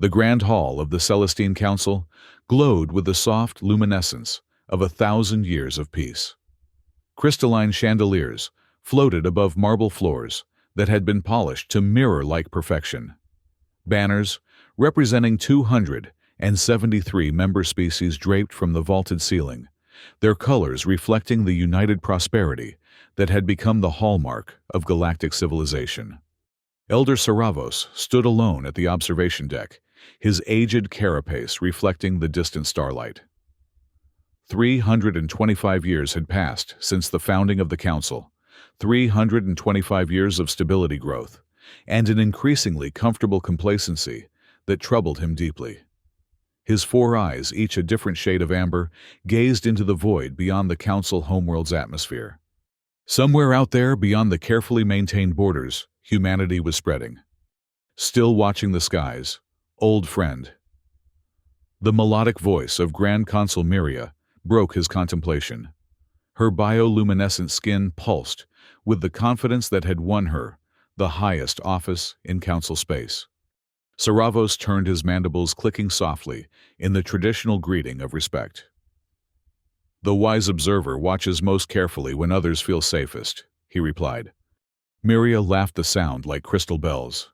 The grand hall of the Celestine Council glowed with the soft luminescence of 1,000 years of peace. Crystalline chandeliers floated above marble floors that had been polished to mirror-like perfection. Banners, representing 273 member species draped from the vaulted ceiling, their colors reflecting the united prosperity that had become the hallmark of galactic civilization. Elder Saravos stood alone at the observation deck, his aged carapace reflecting the distant starlight. 325 years had passed since the founding of the Council, 325 years of stability growth, and an increasingly comfortable complacency that troubled him deeply. His four eyes, each a different shade of amber, gazed into the void beyond the Council homeworld's atmosphere. Somewhere out there, beyond the carefully maintained borders, humanity was spreading. Still watching the skies, old friend. The melodic voice of Grand Consul Myria broke his contemplation. Her bioluminescent skin pulsed with the confidence that had won her the highest office in Council space. Saravos turned his mandibles, clicking softly in the traditional greeting of respect. "The wise observer watches most carefully when others feel safest," he replied. Myria laughed, the sound like crystal bells.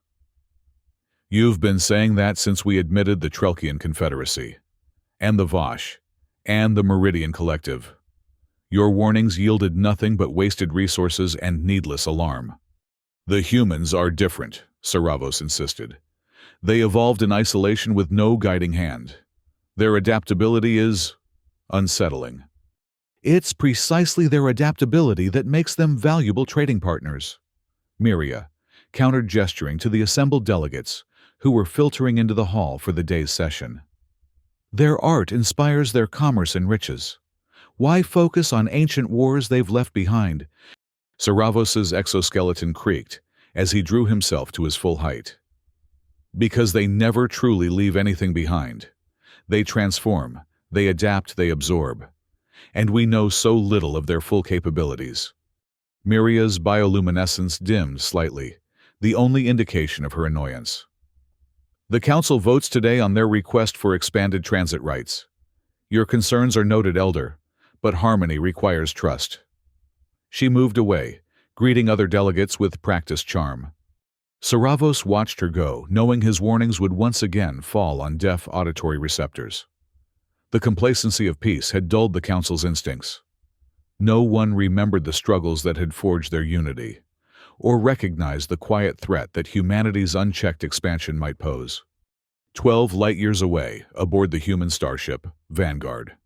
"You've been saying that since we admitted the Trelkian Confederacy, and the Vosh, and the Meridian Collective. Your warnings yielded nothing but wasted resources and needless alarm." "The humans are different," Saravos insisted. "They evolved in isolation with no guiding hand. Their adaptability is unsettling." "It's precisely their adaptability that makes them valuable trading partners," Myria countered, gesturing to the assembled delegates who were filtering into the hall for the day's session. "Their art inspires their commerce and riches. Why focus on ancient wars they've left behind?" Saravos's exoskeleton creaked as he drew himself to his full height. "Because they never truly leave anything behind. They transform, they adapt, they absorb. And we know so little of their full capabilities." Myria's bioluminescence dimmed slightly, the only indication of her annoyance. "The Council votes today on their request for expanded transit rights. Your concerns are noted, Elder, but harmony requires trust." She moved away, greeting other delegates with practiced charm. Saravos watched her go, knowing his warnings would once again fall on deaf auditory receptors. The complacency of peace had dulled the Council's instincts. No one remembered the struggles that had forged their unity, or recognized the quiet threat that humanity's unchecked expansion might pose. 12 light-years away, aboard the human starship, Vanguard.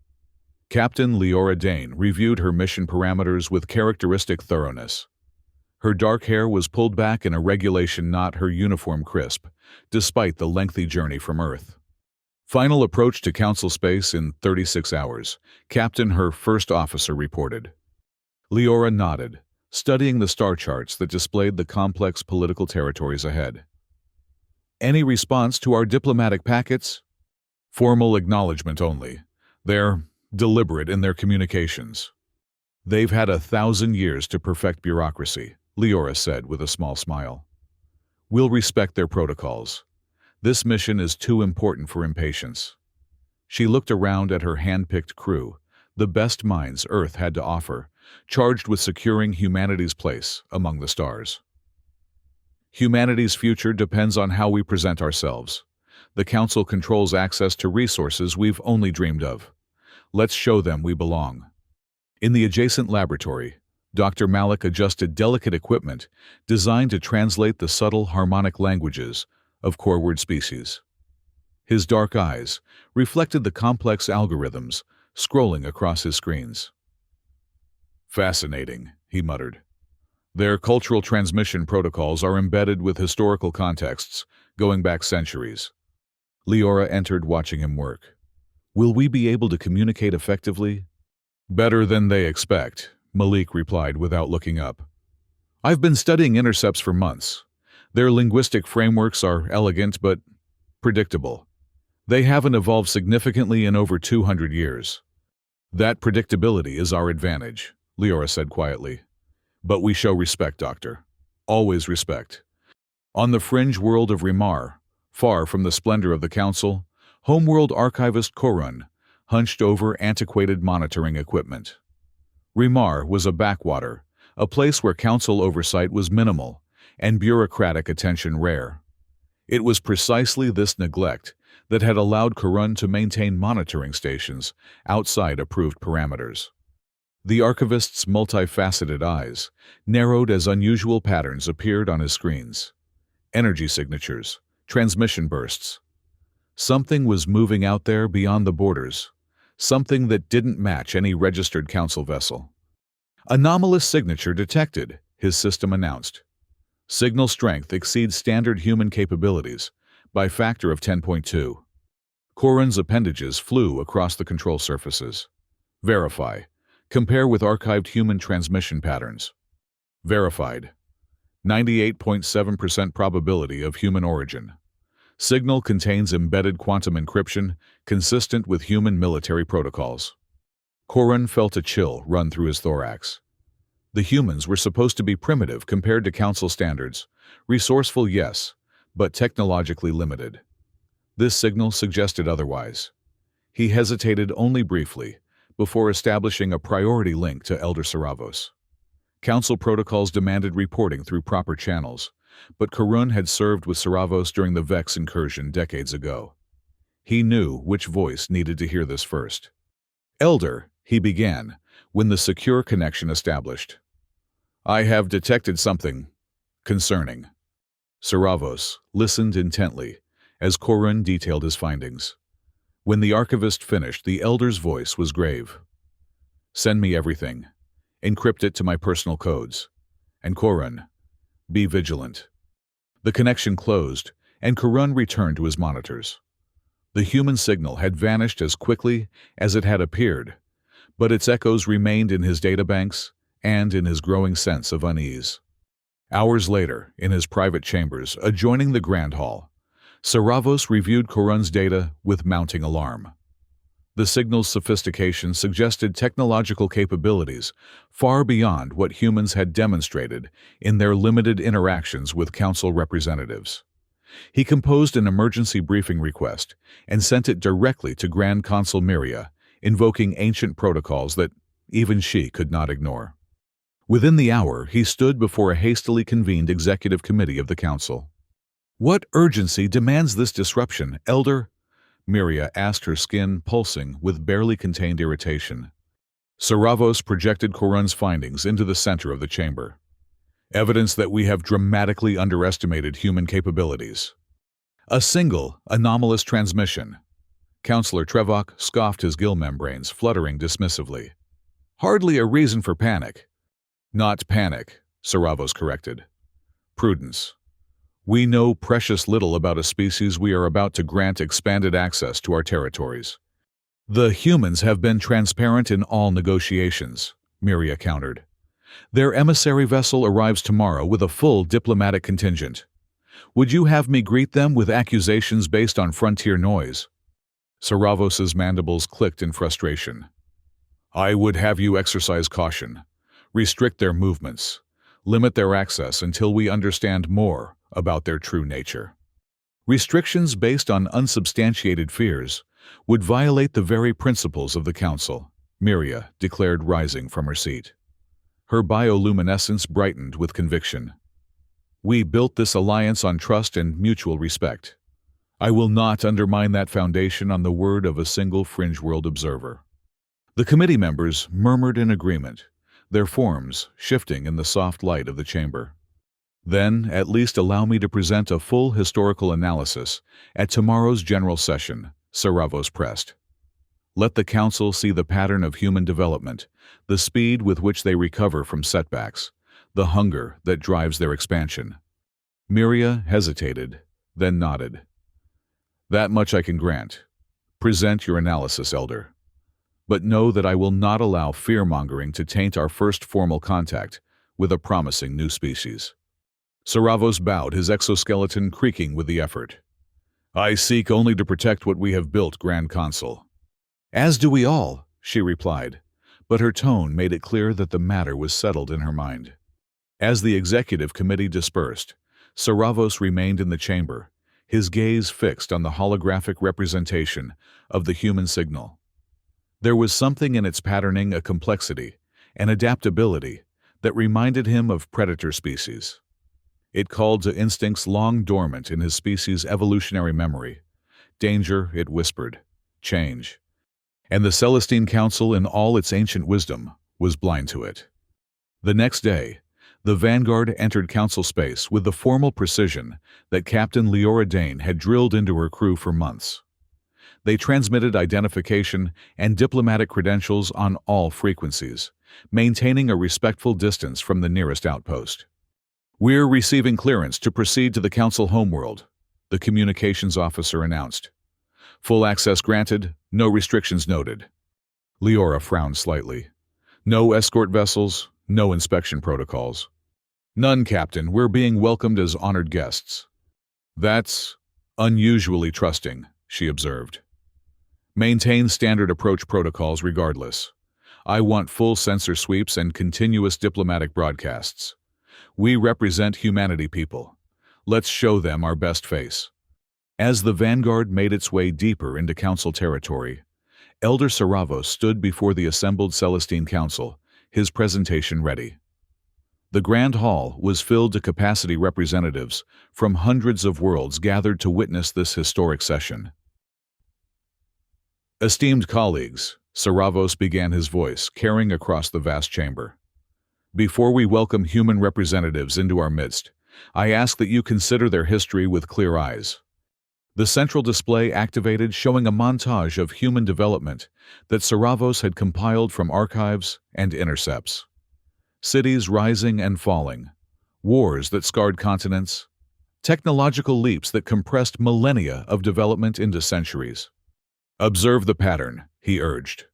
Captain Leora Dane reviewed her mission parameters with characteristic thoroughness. Her dark hair was pulled back in a regulation knot, her uniform crisp, despite the lengthy journey from Earth. "Final approach to Council space in 36 hours, Captain," her first officer reported. Leora nodded, studying the star charts that displayed the complex political territories ahead. "Any response to our diplomatic packets?" "Formal acknowledgement only. They're deliberate in their communications." "They've had 1,000 years to perfect bureaucracy," Leora said with a small smile. "We'll respect their protocols. This mission is too important for impatience." She looked around at her hand-picked crew, the best minds Earth had to offer, charged with securing humanity's place among the stars. "Humanity's future depends on how we present ourselves. The Council controls access to resources we've only dreamed of. Let's show them we belong." In the adjacent laboratory, Dr. Malik adjusted delicate equipment designed to translate the subtle harmonic languages of core-word species. His dark eyes reflected the complex algorithms scrolling across his screens. "Fascinating," he muttered. "Their cultural transmission protocols are embedded with historical contexts going back centuries." Leora entered, watching him work. "Will we be able to communicate effectively?" "Better than they expect," Malik replied without looking up. "I've been studying intercepts for months. Their linguistic frameworks are elegant but predictable. They haven't evolved significantly in over 200 years. That predictability is our advantage," Leora said quietly. "But we show respect, Doctor. Always respect. On the fringe world of Rimar, Far from the splendor of the council, homeworld archivist Korun hunched over antiquated monitoring equipment. Rimar was a backwater, a place where council oversight was minimal and bureaucratic attention rare. It was precisely this neglect that had allowed Korun to maintain monitoring stations outside approved parameters. The archivist's multifaceted eyes narrowed as unusual patterns appeared on his screens. Energy signatures, transmission bursts. Something was moving out there beyond the borders, something that didn't match any registered council vessel. Anomalous signature detected, his system announced. Signal strength exceeds standard human capabilities by factor of 10.2. Korun's appendages flew across the control surfaces. Verify. Compare with archived human transmission patterns. Verified. 98.7% probability of human origin. Signal contains embedded quantum encryption consistent with human military protocols. Korun felt a chill run through his thorax. The humans were supposed to be primitive compared to council standards, resourceful yes, but technologically limited. This signal suggested otherwise. He hesitated only briefly before establishing a priority link to Elder Saravos. Council protocols demanded reporting through proper channels, but Korun had served with Saravos during the Vex incursion decades ago. He knew which voice needed to hear this first. Elder, he began, when the secure connection established. I have detected something concerning. Saravos listened intently as Korun detailed his findings. When the archivist finished, the Elder's voice was grave. Send me everything. Encrypt it to my personal codes. And Korun, be vigilant. The connection closed, and Korun returned to his monitors. The human signal had vanished as quickly as it had appeared, but its echoes remained in his databanks and in his growing sense of unease. Hours later, in his private chambers adjoining the Grand Hall, Saravos reviewed Korun's data with mounting alarm. The signal's sophistication suggested technological capabilities far beyond what humans had demonstrated in their limited interactions with council representatives. He composed an emergency briefing request and sent it directly to Grand Consul Miria, invoking ancient protocols that even she could not ignore. Within the hour, he stood before a hastily convened executive committee of the council. What urgency demands this disruption, Elder? Miria asked, her skin pulsing with barely contained irritation. Saravos projected Korun's findings into the center of the chamber. Evidence that we have dramatically underestimated human capabilities. A single, anomalous transmission. Councillor Trevok scoffed, his gill membranes fluttering dismissively. Hardly a reason for panic. Not panic, Saravos corrected. Prudence. We know precious little about a species we are about to grant expanded access to our territories. The humans have been transparent in all negotiations, Miria countered. Their emissary vessel arrives tomorrow with a full diplomatic contingent. Would you have me greet them with accusations based on frontier noise? Saravos's mandibles clicked in frustration. I would have you exercise caution, restrict their movements, limit their access until we understand more about their true nature. Restrictions based on unsubstantiated fears would violate the very principles of the Council, Miria declared, rising from her seat. Her bioluminescence brightened with conviction. We built this alliance on trust and mutual respect. I will not undermine that foundation on the word of a single fringe world observer. The committee members murmured in agreement, their forms shifting in the soft light of the chamber. Then, at least allow me to present a full historical analysis at tomorrow's general session, Saravos pressed. Let the Council see the pattern of human development, the speed with which they recover from setbacks, the hunger that drives their expansion. Miria hesitated, then nodded. That much I can grant. Present your analysis, Elder. But know that I will not allow fear-mongering to taint our first formal contact with a promising new species. Saravos bowed, his exoskeleton creaking with the effort. I seek only to protect what we have built, Grand Consul. As do we all, she replied, but her tone made it clear that the matter was settled in her mind. As the executive committee dispersed, Saravos remained in the chamber, his gaze fixed on the holographic representation of the human signal. There was something in its patterning, a complexity, an adaptability that reminded him of predator species. It called to instincts long dormant in his species' evolutionary memory. Danger, it whispered. Change. And the Celestine Council, in all its ancient wisdom, was blind to it. The next day, the Vanguard entered Council space with the formal precision that Captain Leora Dane had drilled into her crew for months. They transmitted identification and diplomatic credentials on all frequencies, maintaining a respectful distance from the nearest outpost. "We're receiving clearance to proceed to the Council homeworld," the communications officer announced. "Full access granted, no restrictions noted." Leora frowned slightly. "No escort vessels, no inspection protocols." "None, Captain. We're being welcomed as honored guests." "That's unusually trusting," she observed. "Maintain standard approach protocols regardless. I want full sensor sweeps and continuous diplomatic broadcasts. We represent humanity, people. Let's show them our best face." As the Vanguard made its way deeper into Council territory, Elder Saravos stood before the assembled Celestine Council, his presentation ready. The Grand Hall was filled to capacity. Representatives from hundreds of worlds gathered to witness this historic session. "Esteemed colleagues," Saravos began, his voice carrying across the vast chamber. "Before we welcome human representatives into our midst, I ask that you consider their history with clear eyes." The central display activated, showing a montage of human development that Saravos had compiled from archives and intercepts. Cities rising and falling, wars that scarred continents, technological leaps that compressed millennia of development into centuries. "Observe the pattern," he urged.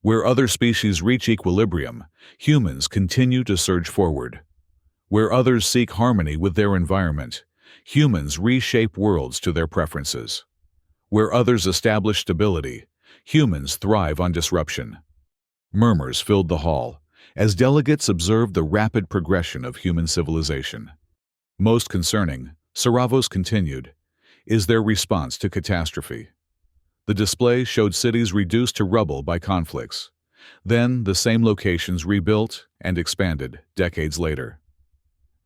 "Where other species reach equilibrium, humans continue to surge forward. Where others seek harmony with their environment, humans reshape worlds to their preferences. Where others establish stability, humans thrive on disruption." Murmurs filled the hall as delegates observed the rapid progression of human civilization. "Most concerning," Saravos continued, "is their response to catastrophe." The display showed cities reduced to rubble by conflicts. Then the same locations rebuilt and expanded decades later.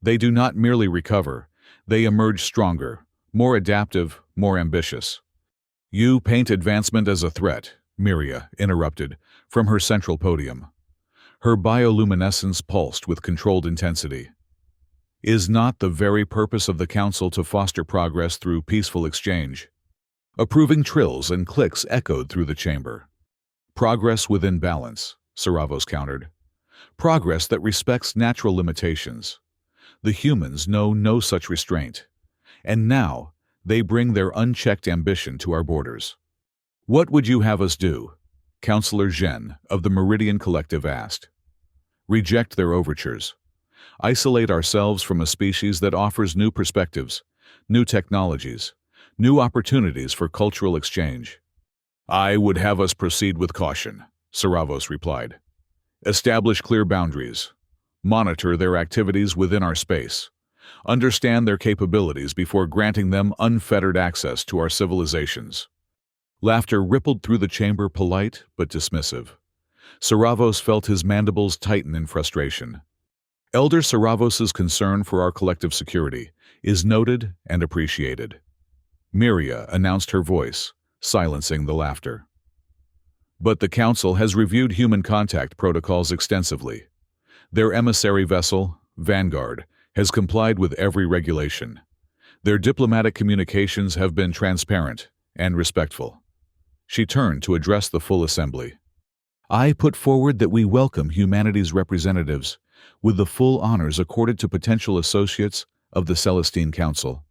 They do not merely recover, they emerge stronger, more adaptive, more ambitious. "You paint advancement as a threat," Miria interrupted from her central podium. Her bioluminescence pulsed with controlled intensity. "Is not the very purpose of the Council to foster progress through peaceful exchange?" Approving trills and clicks echoed through the chamber. "Progress within balance," Saravos countered. "Progress that respects natural limitations. The humans know no such restraint. And now, they bring their unchecked ambition to our borders." "What would you have us do?" Councillor Zhen of the Meridian Collective asked. "Reject their overtures. Isolate ourselves from a species that offers new perspectives, new technologies, new opportunities for cultural exchange." "I would have us proceed with caution," Saravos replied. "Establish clear boundaries. Monitor their activities within our space. Understand their capabilities before granting them unfettered access to our civilizations." Laughter rippled through the chamber, polite but dismissive. Saravos felt his mandibles tighten in frustration. Elder Saravos's concern for our collective security is noted and appreciated. Miria announced, her voice silencing the laughter. "But the Council has reviewed human contact protocols extensively. Their emissary vessel, Vanguard, has complied with every regulation. Their diplomatic communications have been transparent and respectful." She turned to address the full assembly. "I put forward that we welcome humanity's representatives with the full honors accorded to potential associates of the Celestine Council.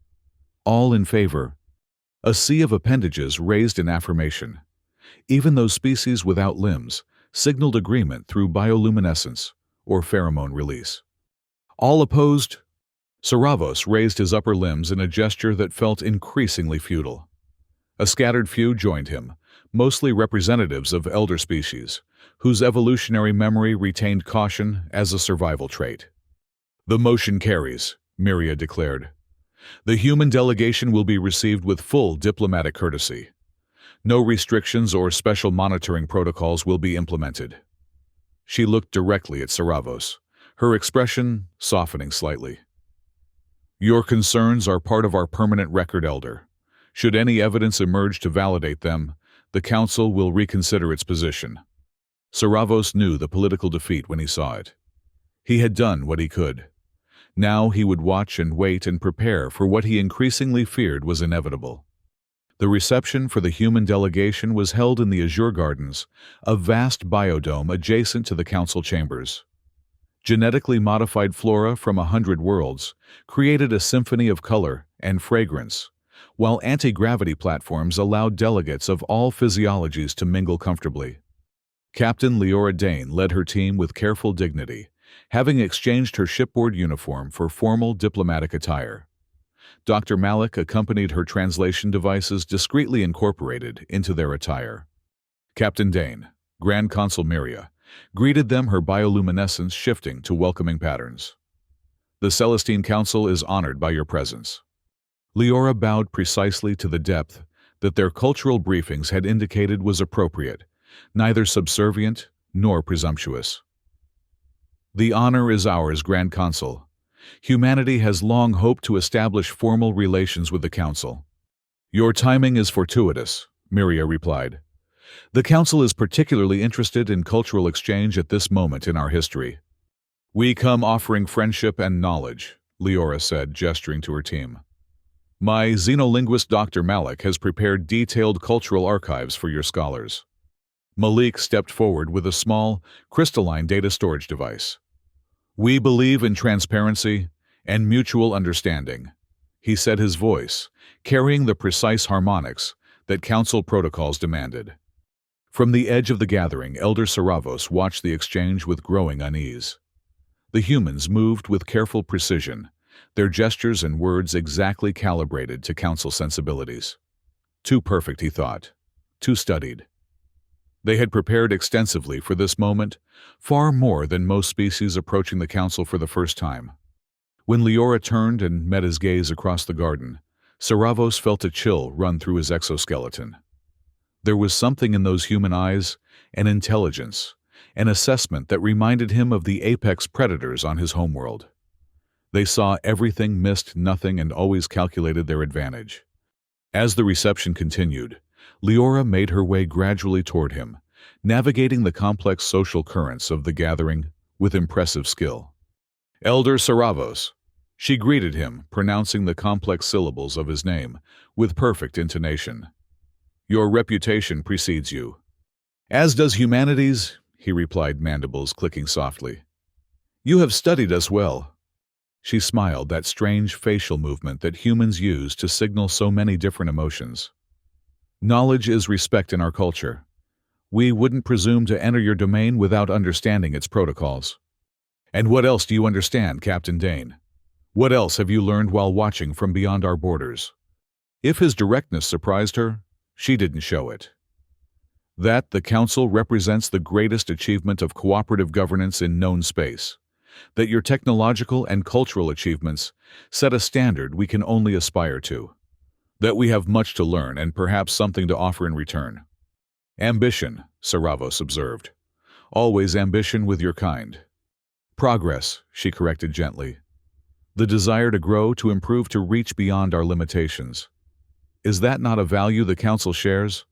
All in favor?" A sea of appendages raised in affirmation. Even those species without limbs signaled agreement through bioluminescence or pheromone release. "All opposed?" Saravos raised his upper limbs in a gesture that felt increasingly futile. A scattered few joined him, mostly representatives of elder species, whose evolutionary memory retained caution as a survival trait. "The motion carries," Miria declared. The human delegation will be received with full diplomatic courtesy. No restrictions or special monitoring protocols will be implemented. She looked directly at Saravos, her expression softening slightly. Your concerns are part of our permanent record, Elder. Should any evidence emerge to validate them, the Council will reconsider its position. Saravos knew the political defeat when he saw it. He had done what he could. Now he would watch and wait and prepare for what he increasingly feared was inevitable. The reception for the human delegation was held in the Azure Gardens, a vast biodome adjacent to the council chambers. Genetically modified flora from 100 worlds created a symphony of color and fragrance, while anti-gravity platforms allowed delegates of all physiologies to mingle comfortably. Captain Leora Dane led her team with careful dignity, having exchanged her shipboard uniform for formal diplomatic attire. Dr. Malik accompanied her translation devices discreetly incorporated into their attire. Captain Dane, Grand Consul Miria, greeted them, her bioluminescence shifting to welcoming patterns. The Celestine Council is honored by your presence. Leora bowed precisely to the depth that their cultural briefings had indicated was appropriate, neither subservient nor presumptuous. The honor is ours, Grand Consul. Humanity has long hoped to establish formal relations with the Council. Your timing is fortuitous, Miria replied. The Council is particularly interested in cultural exchange at this moment in our history. We come offering friendship and knowledge, Leora said, gesturing to her team. My xenolinguist Dr. Malik has prepared detailed cultural archives for your scholars. Malik stepped forward with a small, crystalline data storage device. We believe in transparency and mutual understanding, he said, his voice carrying the precise harmonics that council protocols demanded. From the edge of the gathering, Elder Saravos watched the exchange with growing unease. The humans moved with careful precision, their gestures and words exactly calibrated to council sensibilities. Too perfect, he thought. Too studied. They had prepared extensively for this moment, far more than most species approaching the council for the first time. When Leora turned and met his gaze across the garden, Saravos felt a chill run through his exoskeleton. There was something in those human eyes, an intelligence, an assessment that reminded him of the apex predators on his homeworld. They saw everything, missed nothing, and always calculated their advantage. As the reception continued, Leora made her way gradually toward him, navigating the complex social currents of the gathering with impressive skill. Elder Saravos, she greeted him, pronouncing the complex syllables of his name with perfect intonation. Your reputation precedes you. As does humanity's, he replied, mandibles clicking softly. You have studied us well. She smiled, that strange facial movement that humans use to signal so many different emotions. Knowledge is respect in our culture. We wouldn't presume to enter your domain without understanding its protocols. And what else do you understand, Captain Dane? What else have you learned while watching from beyond our borders? If his directness surprised her, she didn't show it. That the Council represents the greatest achievement of cooperative governance in known space. That your technological and cultural achievements set a standard we can only aspire to. That we have much to learn and perhaps something to offer in return. Ambition, Saravos observed. Always ambition with your kind. Progress, she corrected gently. The desire to grow, to improve, to reach beyond our limitations. Is that not a value the Council shares?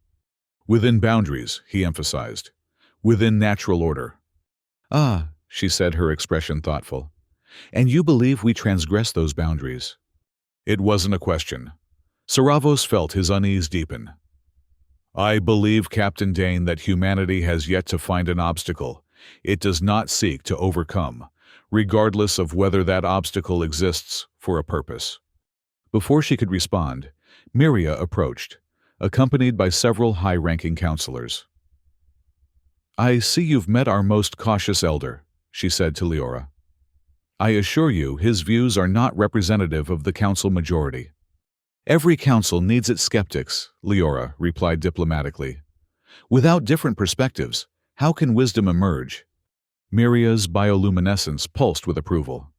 Within boundaries, he emphasized. Within natural order. Ah, she said, her expression thoughtful. And you believe we transgress those boundaries? It wasn't a question. Saravos felt his unease deepen. I believe, Captain Dane, that humanity has yet to find an obstacle it does not seek to overcome, regardless of whether that obstacle exists for a purpose. Before she could respond, Miria approached, accompanied by several high-ranking counselors. I see you've met our most cautious elder, she said to Leora. I assure you his views are not representative of the council majority. Every council needs its skeptics, Leora replied diplomatically. Without different perspectives, how can wisdom emerge? Miria's bioluminescence pulsed with approval.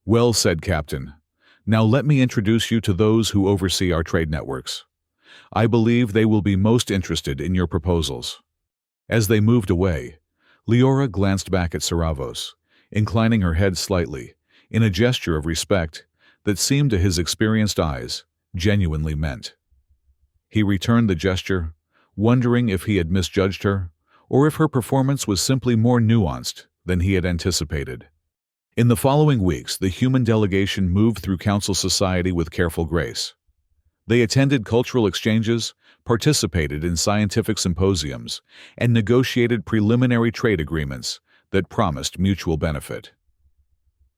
Well said, Captain. Now let me introduce you to those who oversee our trade networks. I believe they will be most interested in your proposals." As they moved away, Leora glanced back at Saravos, inclining her head slightly, in a gesture of respect that seemed to his experienced eyes genuinely meant. He returned the gesture, wondering if he had misjudged her, or if her performance was simply more nuanced than he had anticipated. In the following weeks, the human delegation moved through Council Society with careful grace. They attended cultural exchanges, participated in scientific symposiums, and negotiated preliminary trade agreements that promised mutual benefit.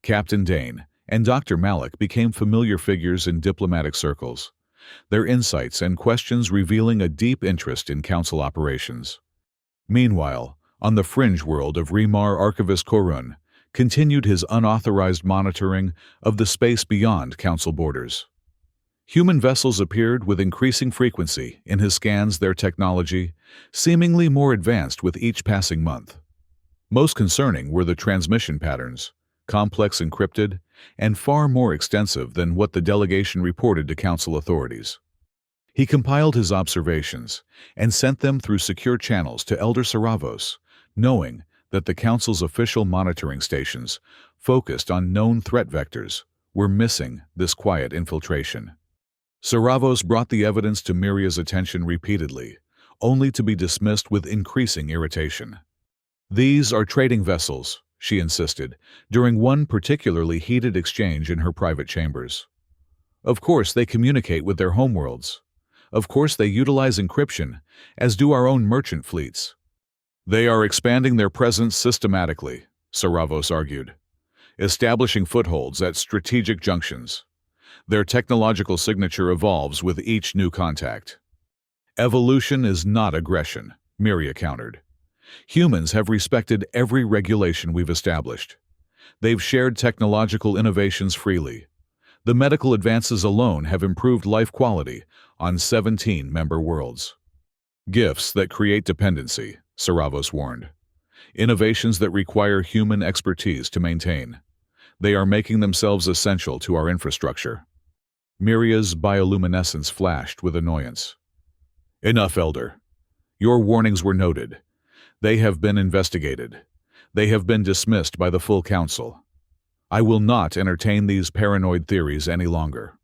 Captain Dane and Dr. Malik became familiar figures in diplomatic circles, their insights and questions revealing a deep interest in Council operations. Meanwhile, on the fringe world of Remar, Archivist Korun continued his unauthorized monitoring of the space beyond Council borders. Human vessels appeared with increasing frequency in his scans, their technology seemingly more advanced with each passing month. Most concerning were the transmission patterns, complex, encrypted, and far more extensive than what the delegation reported to Council authorities. He compiled his observations and sent them through secure channels to Elder Saravos, knowing that the Council's official monitoring stations, focused on known threat vectors, were missing this quiet infiltration. Saravos brought the evidence to Miria's attention repeatedly, only to be dismissed with increasing irritation. "These are trading vessels," she insisted, during one particularly heated exchange in her private chambers. "Of course they communicate with their homeworlds. Of course they utilize encryption, as do our own merchant fleets. They are expanding their presence systematically," Saravos argued, "establishing footholds at strategic junctions. Their technological signature evolves with each new contact." "Evolution is not aggression," Miria countered. "Humans have respected every regulation we've established. They've shared technological innovations freely. The medical advances alone have improved life quality on 17 member worlds." "Gifts that create dependency," Saravos warned. "Innovations that require human expertise to maintain. They are making themselves essential to our infrastructure." Miria's bioluminescence flashed with annoyance. "Enough, Elder. Your warnings were noted. They have been investigated. They have been dismissed by the full Council. I will not entertain these paranoid theories any longer."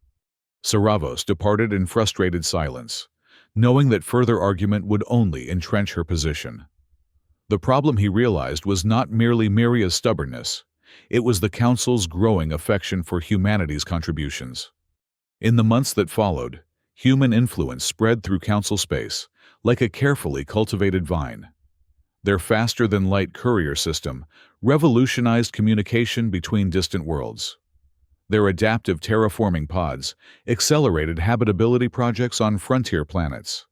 Saravos departed in frustrated silence, knowing that further argument would only entrench her position. The problem, he realized, was not merely Miria's stubbornness. It was the Council's growing affection for humanity's contributions. In the months that followed, human influence spread through Council space like a carefully cultivated vine. Their faster-than-light courier system revolutionized communication between distant worlds. Their adaptive terraforming pods accelerated habitability projects on frontier planets.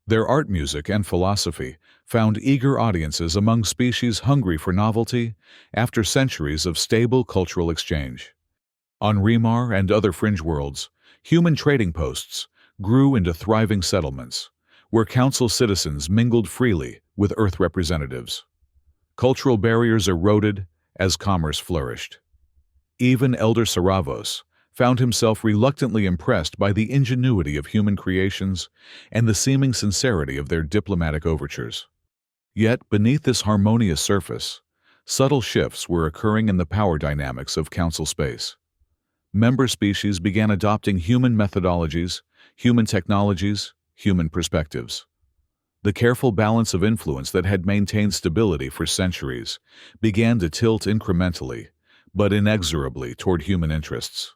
Their art, music, and philosophy found eager audiences among species hungry for novelty after centuries of stable cultural exchange. On Remar and other fringe worlds, human trading posts grew into thriving settlements, where Council citizens mingled freely with Earth representatives. Cultural barriers eroded as commerce flourished. Even Elder Saravos found himself reluctantly impressed by the ingenuity of human creations and the seeming sincerity of their diplomatic overtures. Yet, beneath this harmonious surface, subtle shifts were occurring in the power dynamics of Council space. Member species began adopting human methodologies, human technologies, human perspectives. The careful balance of influence that had maintained stability for centuries began to tilt incrementally, but inexorably toward human interests.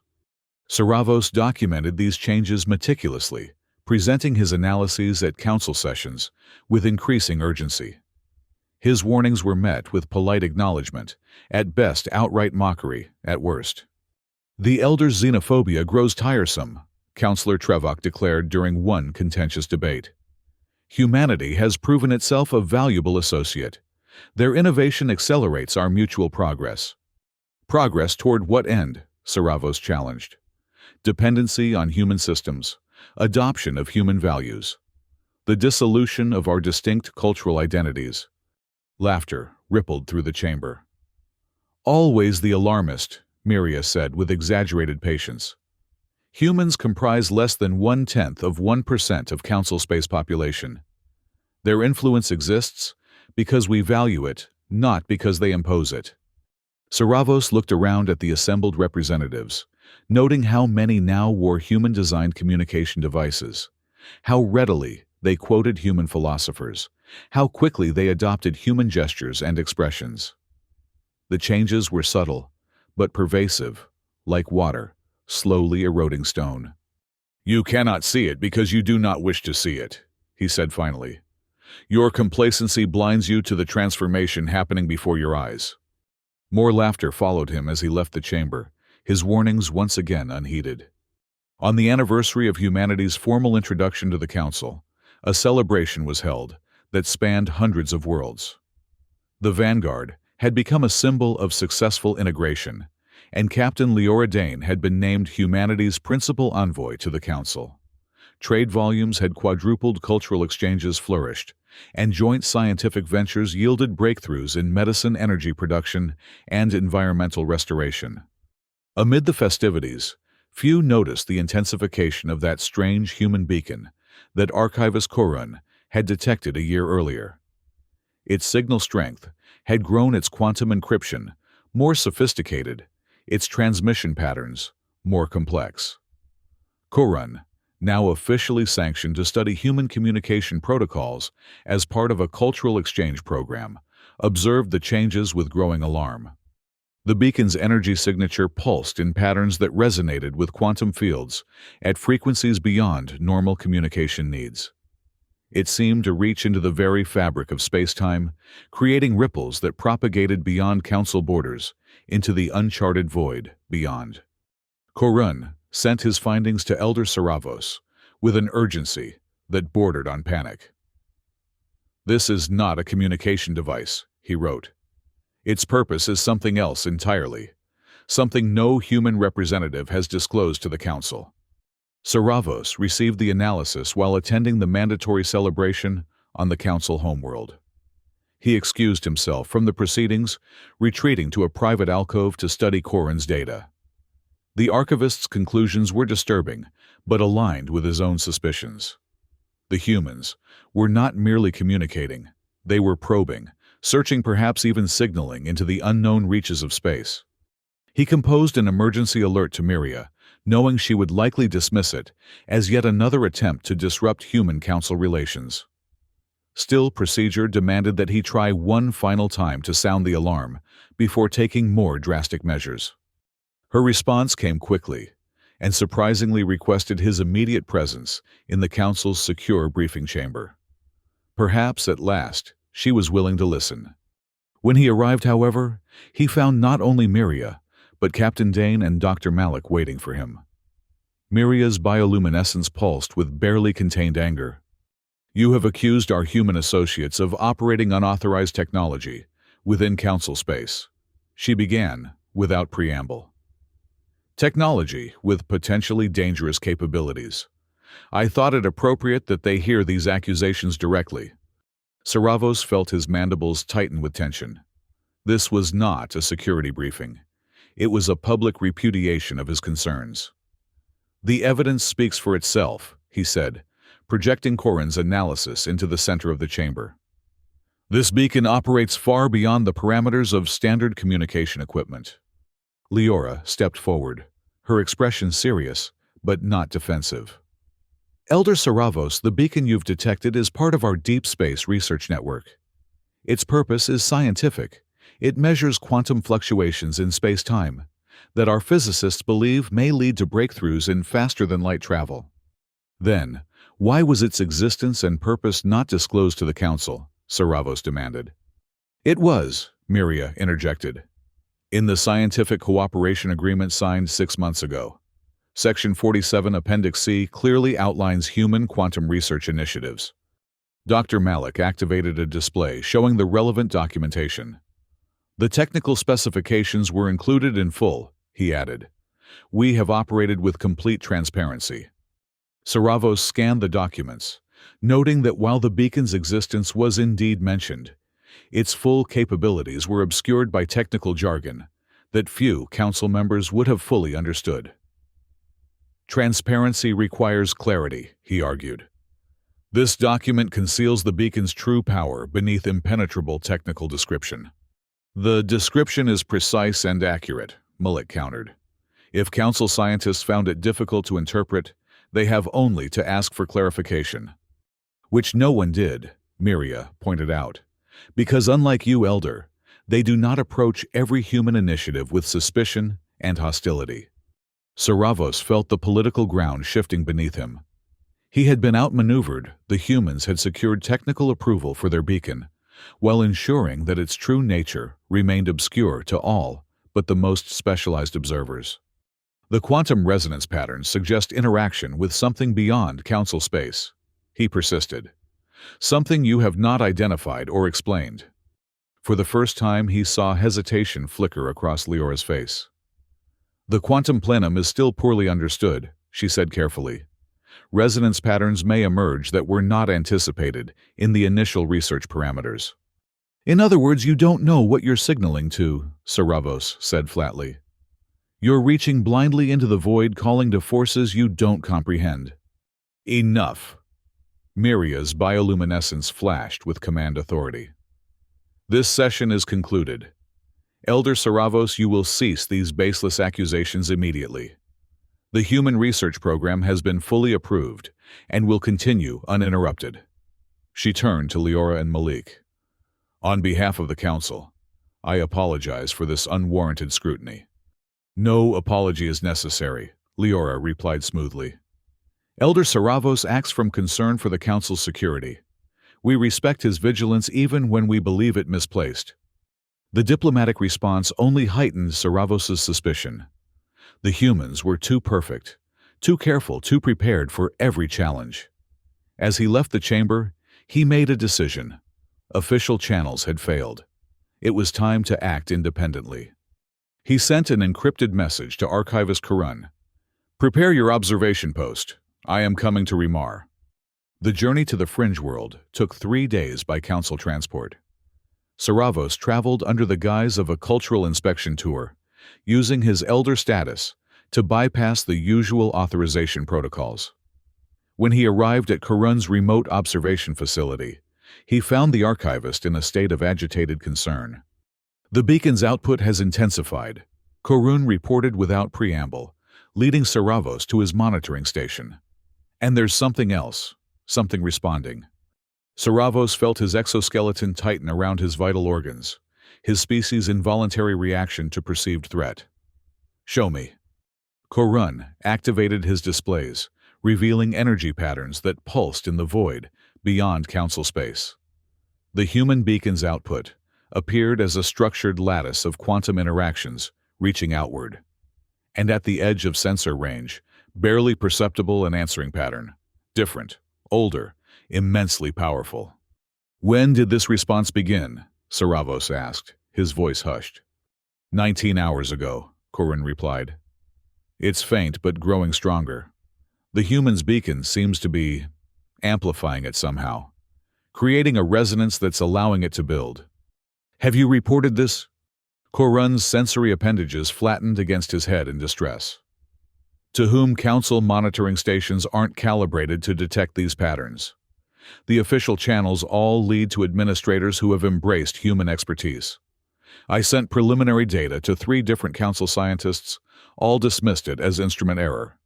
Saravos documented these changes meticulously, presenting his analyses at Council sessions with increasing urgency. His warnings were met with polite acknowledgement, at best outright mockery, at worst. "The Elder's xenophobia grows tiresome," Councillor Trevok declared during one contentious debate. "Humanity has proven itself a valuable associate. Their innovation accelerates our mutual progress." "Progress toward what end?" Saravos challenged. "Dependency on human systems, adoption of human values, the dissolution of our distinct cultural identities." Laughter rippled through the chamber. "Always the alarmist," Miria said with exaggerated patience. Humans comprise less than 0.1% of Council space population. Their influence exists because we value it, not because they impose it. Saravos looked around at the assembled representatives, noting how many now wore human-designed communication devices, how readily they quoted human philosophers, how quickly they adopted human gestures and expressions. The changes were subtle, but pervasive, like water, slowly eroding stone. "You cannot see it because you do not wish to see it," he said finally. "Your complacency blinds you to the transformation happening before your eyes." More laughter followed him as he left the chamber, his warnings once again unheeded. On the anniversary of humanity's formal introduction to the Council, a celebration was held that spanned hundreds of worlds. The Vanguard had become a symbol of successful integration, and Captain Leora Dane had been named humanity's principal envoy to the Council. Trade volumes had quadrupled, cultural exchanges flourished, and joint scientific ventures yielded breakthroughs in medicine, energy production, and environmental restoration. Amid the festivities, few noticed the intensification of that strange human beacon that Archivist Korun had detected a year earlier. Its signal strength had grown, its quantum encryption more sophisticated, its transmission patterns more complex. Korun, now officially sanctioned to study human communication protocols as part of a cultural exchange program, observed the changes with growing alarm. The beacon's energy signature pulsed in patterns that resonated with quantum fields at frequencies beyond normal communication needs. It seemed to reach into the very fabric of space-time, creating ripples that propagated beyond Council borders into the uncharted void beyond. Korun sent his findings to Elder Saravos with an urgency that bordered on panic. "This is not a communication device," he wrote. "Its purpose is something else entirely, something no human representative has disclosed to the Council." Saravos received the analysis while attending the mandatory celebration on the Council homeworld. He excused himself from the proceedings, retreating to a private alcove to study Korun's data. The archivist's conclusions were disturbing, but aligned with his own suspicions. The humans were not merely communicating, they were probing, searching, perhaps even signaling into the unknown reaches of space. He composed an emergency alert to Miria, knowing she would likely dismiss it as yet another attempt to disrupt human-Council relations. Still, procedure demanded that he try one final time to sound the alarm before taking more drastic measures. Her response came quickly, and surprisingly requested his immediate presence in the Council's secure briefing chamber. Perhaps, at last, she was willing to listen. When he arrived, however, he found not only Miria, but Captain Dane and Dr. Malik waiting for him. Miria's bioluminescence pulsed with barely contained anger. "You have accused our human associates of operating unauthorized technology within Council space," she began, without preamble. "Technology with potentially dangerous capabilities. I thought it appropriate that they hear these accusations directly." Saravos felt his mandibles tighten with tension. This was not a security briefing. It was a public repudiation of his concerns. "The evidence speaks for itself," he said, projecting Korun's analysis into the center of the chamber. "This beacon operates far beyond the parameters of standard communication equipment." Leora stepped forward, her expression serious, but not defensive. "Elder Saravos, the beacon you've detected is part of our deep space research network. Its purpose is scientific. It measures quantum fluctuations in space-time that our physicists believe may lead to breakthroughs in faster-than-light travel." "Then, why was its existence and purpose not disclosed to the Council?" Saravos demanded. "It was," Miria interjected. "In the scientific cooperation agreement signed 6 months ago. Section 47, Appendix C clearly outlines human quantum research initiatives." Dr. Malik activated a display showing the relevant documentation. "The technical specifications were included in full," he added. "We have operated with complete transparency." Saravos scanned the documents, noting that while the beacon's existence was indeed mentioned, its full capabilities were obscured by technical jargon that few Council members would have fully understood. Transparency requires clarity, he argued. This document conceals the beacon's true power beneath impenetrable technical description. The description is precise and accurate, Mullick countered. If Council scientists found it difficult to interpret, they have only to ask for clarification. Which no one did, Miria pointed out, because unlike you, Elder, they do not approach every human initiative with suspicion and hostility. Saravos felt the political ground shifting beneath him. He had been outmaneuvered. The humans had secured technical approval for their beacon, while ensuring that its true nature remained obscure to all but the most specialized observers. The quantum resonance patterns suggest interaction with something beyond Council space, he persisted. Something you have not identified or explained. For the first time, he saw hesitation flicker across Leora's face. The quantum plenum is still poorly understood, she said carefully. Resonance patterns may emerge that were not anticipated in the initial research parameters. In other words, you don't know what you're signaling to, Saravos said flatly. You're reaching blindly into the void, calling to forces you don't comprehend. Enough. Miria's bioluminescence flashed with command authority. This session is concluded. Elder Saravos, you will cease these baseless accusations immediately. The human research program has been fully approved and will continue uninterrupted. She turned to Leora and Malik. On behalf of the Council, I apologize for this unwarranted scrutiny. No apology is necessary, Leora replied smoothly. Elder Saravos acts from concern for the Council's security. We respect his vigilance even when we believe it misplaced. The diplomatic response only heightened Saravos' suspicion. The humans were too perfect, too careful, too prepared for every challenge. As he left the chamber, he made a decision. Official channels had failed. It was time to act independently. He sent an encrypted message to Archivist Karun. Prepare your observation post. I am coming to Remar. The journey to the Fringe World took 3 days by Council transport. Saravos traveled under the guise of a cultural inspection tour, using his elder status to bypass the usual authorization protocols. When he arrived at Karun's remote observation facility, he found the archivist in a state of agitated concern. The beacon's output has intensified, Karun reported without preamble, leading Saravos to his monitoring station. And there's something else, something responding. Saravos felt his exoskeleton tighten around his vital organs, his species' involuntary reaction to perceived threat. Show me. Karun activated his displays, revealing energy patterns that pulsed in the void beyond Council space. The human beacon's output appeared as a structured lattice of quantum interactions reaching outward. And at the edge of sensor range, barely perceptible an answering pattern. Different, older, immensely powerful. When did this response begin? Saravos asked, his voice hushed. 19 hours ago, Karun replied. It's faint but growing stronger. The human's beacon seems to be amplifying it somehow, creating a resonance that's allowing it to build. Have you reported this? Karun's sensory appendages flattened against his head in distress. To whom Council monitoring stations aren't calibrated to detect these patterns. The official channels all lead to administrators who have embraced human expertise. I sent preliminary data to 3 different Council scientists, all dismissed it as instrument error.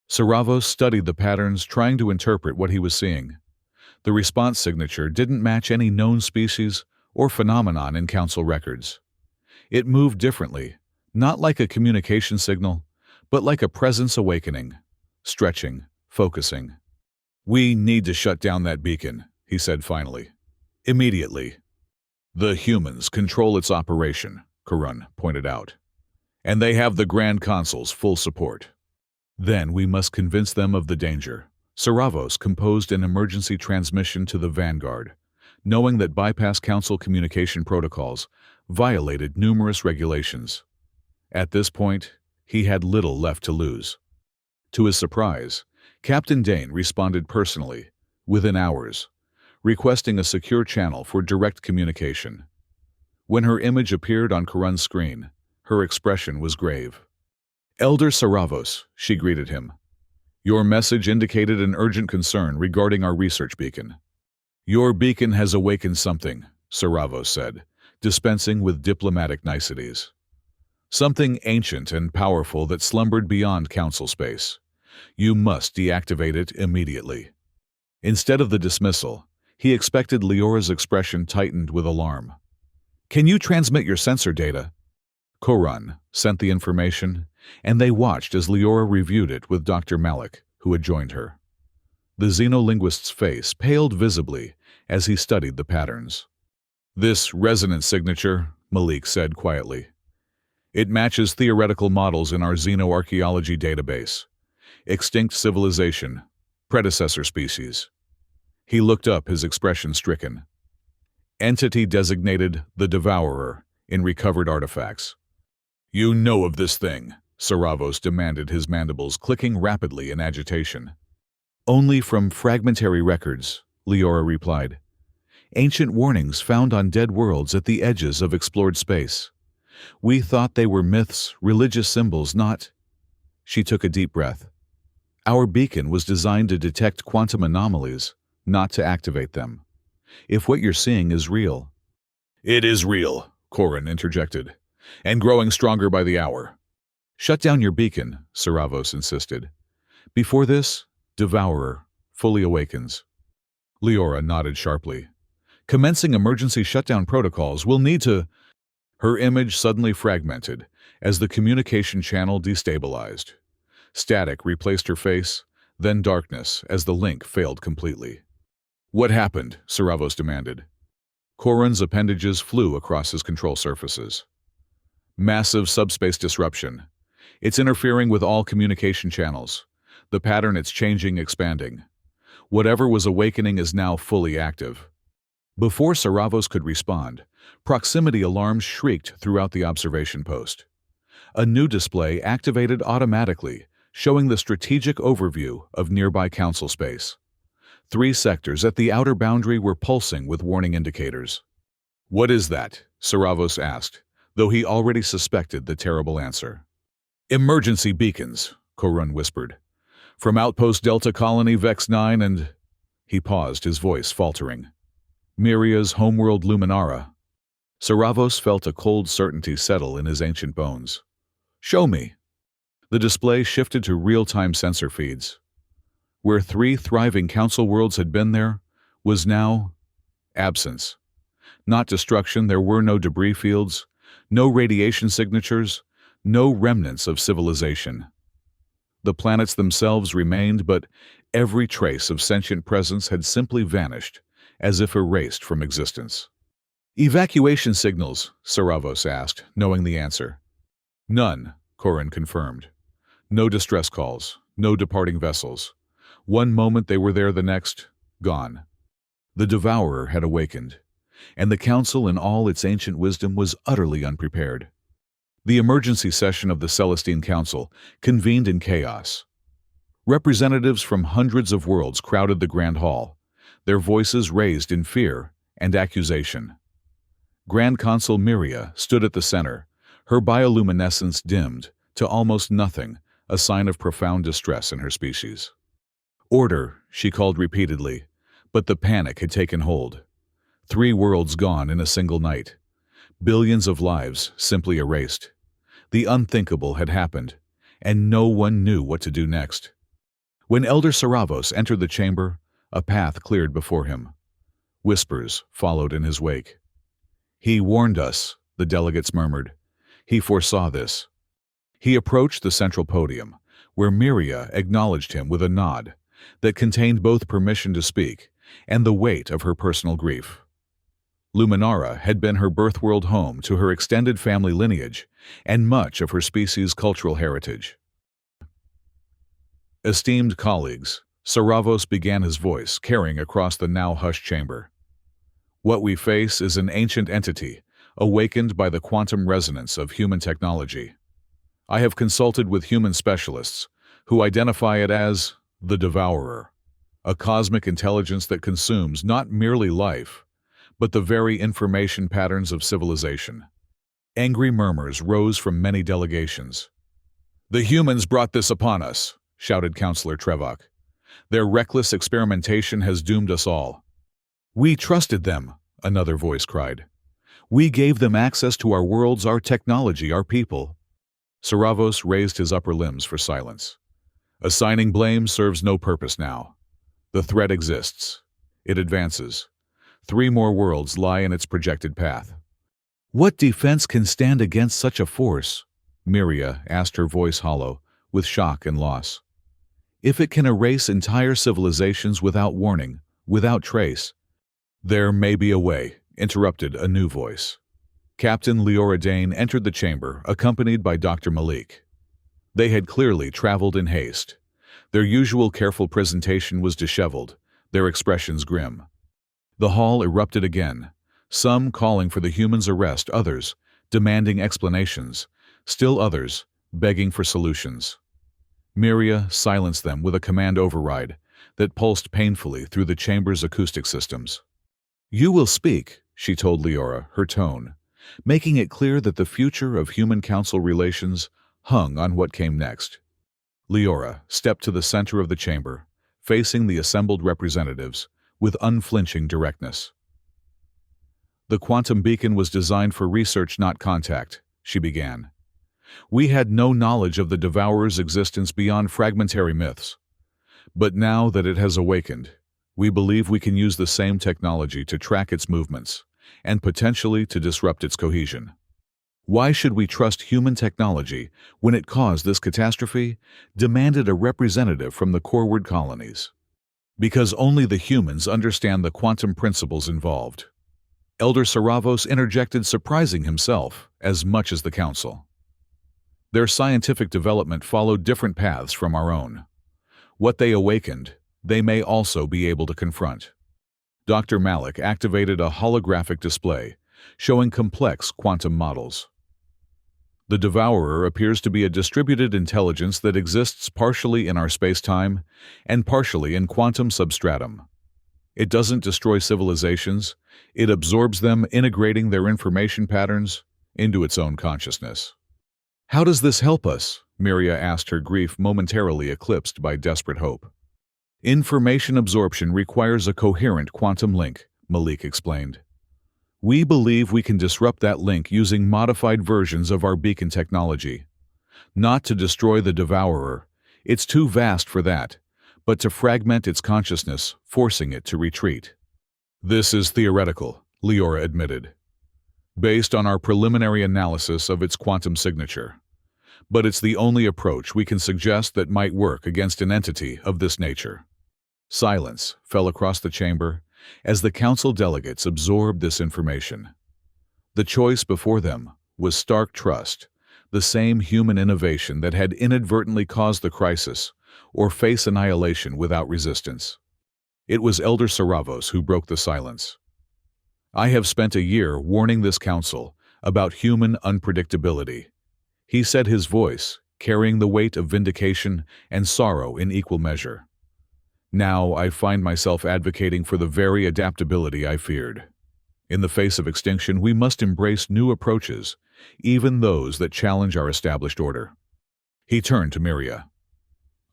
Saravos studied the patterns, trying to interpret what he was seeing. The response signature didn't match any known species or phenomenon in Council records. It moved differently, not like a communication signal, but like a presence awakening, stretching, focusing. We need to shut down that beacon, he said finally. Immediately. The humans control its operation, Karun pointed out. And they have the Grand Consul's full support. Then we must convince them of the danger. Saravos composed an emergency transmission to the Vanguard, knowing that bypass Council communication protocols violated numerous regulations. At this point, he had little left to lose. To his surprise, Captain Dane responded personally, within hours, requesting a secure channel for direct communication. When her image appeared on Karun's screen, her expression was grave. Elder Saravos, she greeted him. Your message indicated an urgent concern regarding our research beacon. Your beacon has awakened something, Saravos said, dispensing with diplomatic niceties. Something ancient and powerful that slumbered beyond council space. You must deactivate it immediately. Instead of the dismissal, he expected Leora's expression tightened with alarm. Can you transmit your sensor data? Koran sent the information, and they watched as Leora reviewed it with Dr. Malik, who had joined her. The xenolinguist's face paled visibly as he studied the patterns. This resonance signature, Malik said quietly. It matches theoretical models in our xenoarchaeology database. Extinct civilization, predecessor species. He looked up, his expression stricken. Entity designated the Devourer in recovered artifacts. You know of this thing, Saravos demanded, his mandibles clicking rapidly in agitation. Only from fragmentary records, Leora replied. Ancient warnings found on dead worlds at the edges of explored space. We thought they were myths, religious symbols, not... She took a deep breath. Our beacon was designed to detect quantum anomalies, not to activate them. If what you're seeing is real... It is real, Koran interjected, and growing stronger by the hour. Shut down your beacon, Saravos insisted. Before this, Devourer fully awakens. Leora nodded sharply. Commencing emergency shutdown protocols will need to... Her image suddenly fragmented as the communication channel destabilized. Static replaced her face, then darkness as the link failed completely. What happened? Saravos demanded. Koran's appendages flew across his control surfaces. Massive subspace disruption. It's interfering with all communication channels. The pattern it's changing, expanding. Whatever was awakening is now fully active. Before Saravos could respond, proximity alarms shrieked throughout the observation post. A new display activated automatically, showing the strategic overview of nearby council space. 3 sectors at the outer boundary were pulsing with warning indicators. What is that? Saravos asked, though he already suspected the terrible answer. Emergency beacons, Koran whispered. From Outpost Delta Colony Vex 9 and... He paused, his voice faltering. Miria's homeworld Luminara. Saravos felt a cold certainty settle in his ancient bones. Show me. The display shifted to real-time sensor feeds. Where 3 thriving council worlds had been, there was now absence. Not destruction, there were no debris fields, no radiation signatures, no remnants of civilization. The planets themselves remained, but every trace of sentient presence had simply vanished, as if erased from existence. Evacuation signals, Saravos asked, knowing the answer. None, Koran confirmed. No distress calls, no departing vessels. One moment they were there, the next, gone. The Devourer had awakened, and the Council in all its ancient wisdom was utterly unprepared. The emergency session of the Celestine Council convened in chaos. Representatives from hundreds of worlds crowded the Grand Hall, their voices raised in fear and accusation. Grand Consul Miria stood at the center, her bioluminescence dimmed to almost nothing, a sign of profound distress in her species. Order, she called repeatedly, but the panic had taken hold. 3 worlds gone in a single night. Billions of lives simply erased. The unthinkable had happened, and no one knew what to do next. When Elder Saravos entered the chamber, a path cleared before him. Whispers followed in his wake. He warned us, the delegates murmured. He foresaw this. He approached the central podium, where Miria acknowledged him with a nod that contained both permission to speak and the weight of her personal grief. Luminara had been her birthworld, home to her extended family lineage and much of her species' cultural heritage. Esteemed colleagues, Saravos began, his voice carrying across the now hushed chamber. What we face is an ancient entity, awakened by the quantum resonance of human technology. I have consulted with human specialists, who identify it as the Devourer, a cosmic intelligence that consumes not merely life, but the very information patterns of civilization. Angry murmurs rose from many delegations. The humans brought this upon us, shouted Counselor Trevok. "Their reckless experimentation has doomed us all." "We trusted them," another voice cried. "We gave them access to our worlds, our technology, our people." Saravos raised his upper limbs for silence. "Assigning blame serves no purpose now. The threat exists. It advances. 3 more worlds lie in its projected path." "What defense can stand against such a force?" Miria asked, her voice hollow, with shock and loss. "If it can erase entire civilizations without warning, without trace—" "There may be a way," interrupted a new voice. Captain Leora Dane entered the chamber, accompanied by Dr. Malik. They had clearly traveled in haste. Their usual careful presentation was disheveled, their expressions grim. The hall erupted again, some calling for the humans' arrest, others demanding explanations, still others begging for solutions. Miria silenced them with a command override that pulsed painfully through the chamber's acoustic systems. "You will speak," she told Leora, her tone, making it clear that the future of human-council relations hung on what came next. Leora stepped to the center of the chamber, facing the assembled representatives, with unflinching directness. "The quantum beacon was designed for research, not contact," she began. "We had no knowledge of the Devourer's existence beyond fragmentary myths. But now that it has awakened, we believe we can use the same technology to track its movements, and potentially to disrupt its cohesion. Why should we trust human technology when it caused this catastrophe?" demanded a representative from the Corward colonies. "Because only the humans understand the quantum principles involved." Elder Saravos interjected, surprising himself as much as the council. "Their scientific development followed different paths from our own. What they awakened, they may also be able to confront." Dr. Malik activated a holographic display, showing complex quantum models. "The Devourer appears to be a distributed intelligence that exists partially in our space-time and partially in quantum substratum. It doesn't destroy civilizations, it absorbs them, integrating their information patterns into its own consciousness." "How does this help us?" Miria asked, her grief momentarily eclipsed by desperate hope. "Information absorption requires a coherent quantum link," Malik explained. "We believe we can disrupt that link using modified versions of our beacon technology. Not to destroy the Devourer, it's too vast for that, but to fragment its consciousness, forcing it to retreat." "This is theoretical," Leora admitted, "based on our preliminary analysis of its quantum signature. But it's the only approach we can suggest that might work against an entity of this nature." Silence fell across the chamber as the council delegates absorbed this information. The choice before them was stark trust, the same human innovation that had inadvertently caused the crisis, or face annihilation without resistance. It was Elder Saravos who broke the silence. "I have spent a year warning this council about human unpredictability," he said, his voice carrying the weight of vindication and sorrow in equal measure. "Now I find myself advocating for the very adaptability I feared. In the face of extinction, we must embrace new approaches, even those that challenge our established order." He turned to Miria.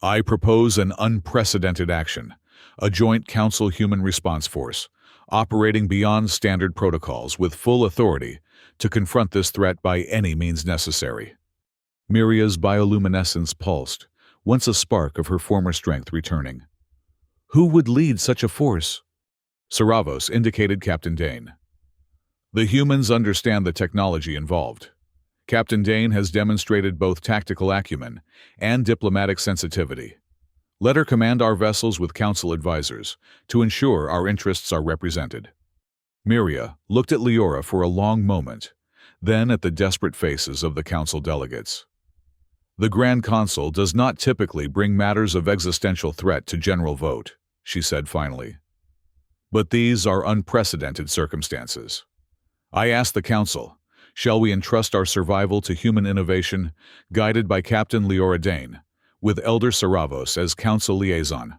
"I propose an unprecedented action, a joint council human response force, operating beyond standard protocols with full authority to confront this threat by any means necessary." Miria's bioluminescence pulsed, once a spark of her former strength returning. "Who would lead such a force?" Saravos indicated Captain Dane. "The humans understand the technology involved. Captain Dane has demonstrated both tactical acumen and diplomatic sensitivity. Let her command our vessels with council advisors to ensure our interests are represented." Miria looked at Leora for a long moment, then at the desperate faces of the council delegates. "The Grand Consul does not typically bring matters of existential threat to general vote," she said finally. "But these are unprecedented circumstances. I ask the Council, shall we entrust our survival to human innovation, guided by Captain Leora Dane, with Elder Saravos as Council liaison?"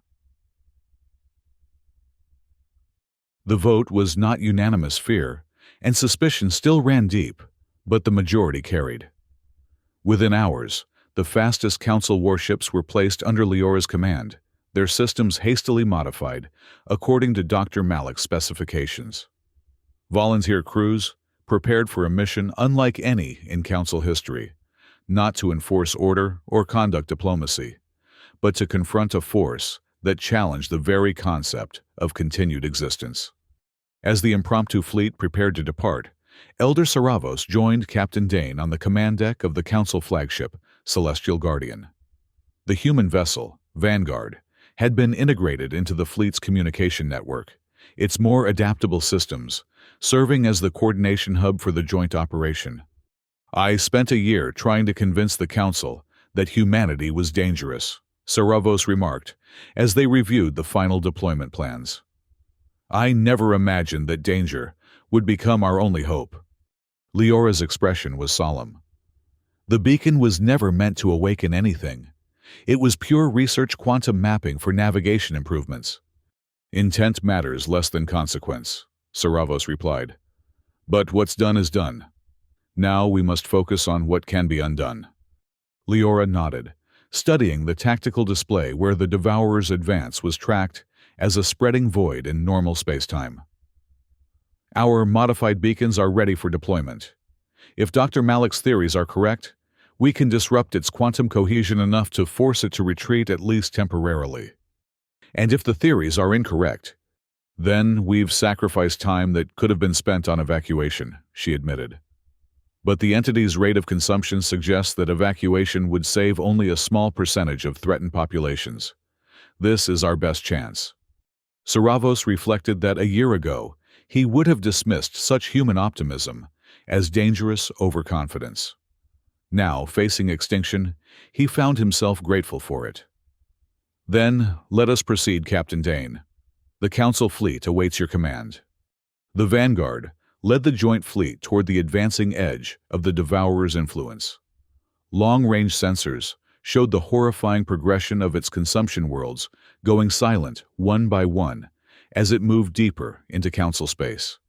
The vote was not unanimous. Fear and suspicion still ran deep, but the majority carried. Within hours, The fastest Council warships were placed under Leora's command, their systems hastily modified according to Dr. Malik's specifications. Volunteer crews prepared for a mission unlike any in Council history, not to enforce order or conduct diplomacy, but to confront a force that challenged the very concept of continued existence. As the impromptu fleet prepared to depart, Elder Saravos joined Captain Dane on the command deck of the Council flagship, Celestial Guardian. The human vessel, Vanguard, had been integrated into the fleet's communication network, its more adaptable systems serving as the coordination hub for the joint operation. "I spent a year trying to convince the Council that humanity was dangerous," Saravos remarked as they reviewed the final deployment plans. "I never imagined that danger would become our only hope." Leora's expression was solemn. The beacon was never meant to awaken anything. It was pure research quantum mapping for navigation improvements. "Intent matters less than consequence," Saravos replied. "But what's done is done. Now we must focus on what can be undone." Leora nodded, studying the tactical display where the Devourer's advance was tracked as a spreading void in normal spacetime. "Our modified beacons are ready for deployment. If Dr. Malik's theories are correct, we can disrupt its quantum cohesion enough to force it to retreat at least temporarily. And if the theories are incorrect, then we've sacrificed time that could have been spent on evacuation," she admitted. "But the entity's rate of consumption suggests that evacuation would save only a small percentage of threatened populations. This is our best chance." Saravos reflected that a year ago, he would have dismissed such human optimism as dangerous overconfidence. Now, facing extinction, he found himself grateful for it. "Then, let us proceed, Captain Dane. The Council fleet awaits your command." The Vanguard led the joint fleet toward the advancing edge of the Devourer's influence. Long-range sensors showed the horrifying progression of its consumption worlds going silent one by one as it moved deeper into Council space.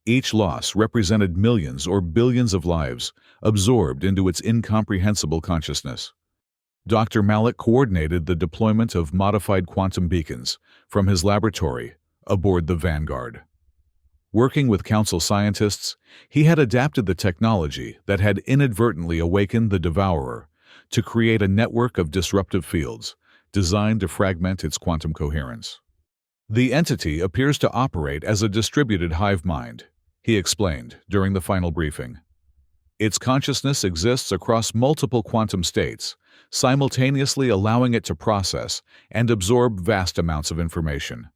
Each loss represented millions or billions of lives absorbed into its incomprehensible consciousness. Dr. Malik coordinated the deployment of modified quantum beacons from his laboratory aboard the Vanguard. Working with Council scientists, he had adapted the technology that had inadvertently awakened the Devourer to create a network of disruptive fields designed to fragment its quantum coherence. "The entity appears to operate as a distributed hive mind," he explained during the final briefing. "Its consciousness exists across multiple quantum states, simultaneously allowing it to process and absorb vast amounts of information.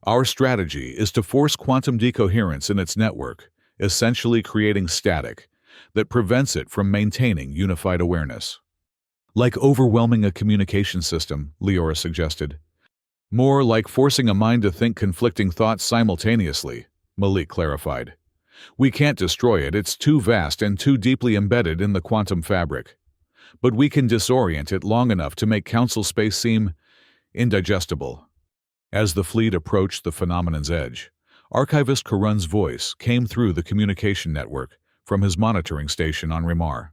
Our strategy is to force quantum decoherence in its network, essentially creating static that prevents it from maintaining unified awareness." "Like overwhelming a communication system," Leora suggested. "More like forcing a mind to think conflicting thoughts simultaneously," Malik clarified. "We can't destroy it, it's too vast and too deeply embedded in the quantum fabric. But we can disorient it long enough to make Council space seem indigestible." As the fleet approached the phenomenon's edge, Archivist Karun's voice came through the communication network from his monitoring station on Rimar.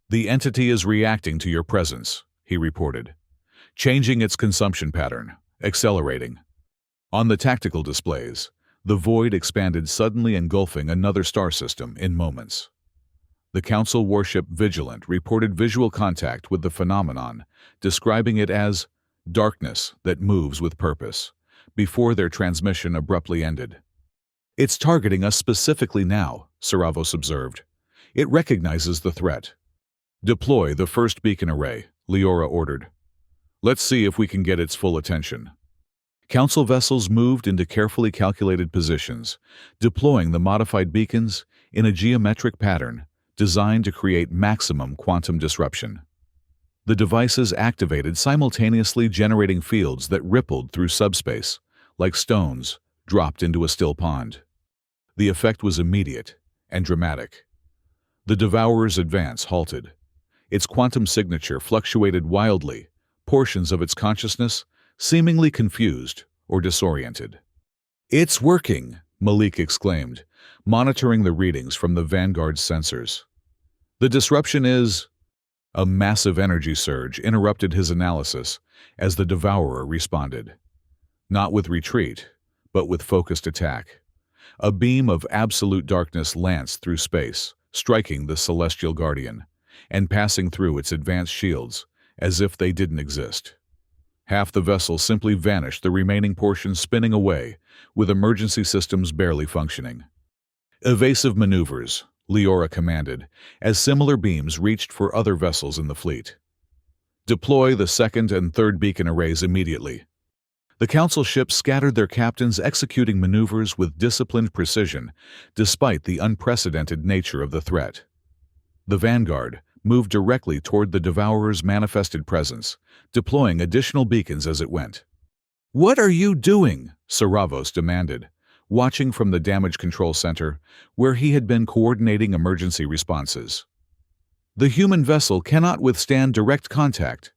"The entity is reacting to your presence," he reported, "changing its consumption pattern, accelerating." On the tactical displays, the void expanded, suddenly engulfing another star system in moments. The Council warship Vigilant reported visual contact with the phenomenon, describing it as darkness that moves with purpose, before their transmission abruptly ended. "It's targeting us specifically now," Saravos observed. "It recognizes the threat." "Deploy the first beacon array," Leora ordered. "Let's see if we can get its full attention." Council vessels moved into carefully calculated positions, deploying the modified beacons in a geometric pattern designed to create maximum quantum disruption. The devices activated, simultaneously generating fields that rippled through subspace, like stones dropped into a still pond. The effect was immediate and dramatic. The Devourer's advance halted. Its quantum signature fluctuated wildly, portions of its consciousness seemingly confused or disoriented. "It's working," Malik exclaimed, monitoring the readings from the Vanguard's sensors. "The disruption is A massive energy surge interrupted his analysis as the Devourer responded, not with retreat, but with focused attack. A beam of absolute darkness lanced through space, striking the Celestial Guardian, and passing through its advanced shields as if they didn't exist. Half the vessel simply vanished, the remaining portion spinning away, with emergency systems barely functioning. Evasive maneuvers, Leora commanded, as similar beams reached for other vessels in the fleet. Deploy the second and third beacon arrays immediately. The Council ships scattered their captains, executing maneuvers with disciplined precision, despite the unprecedented nature of the threat. The Vanguard moved directly toward the Devourer's manifested presence, deploying additional beacons as it went. "What are you doing?" Saravos demanded, watching from the damage control center, where he had been coordinating emergency responses. "The human vessel cannot withstand direct contact."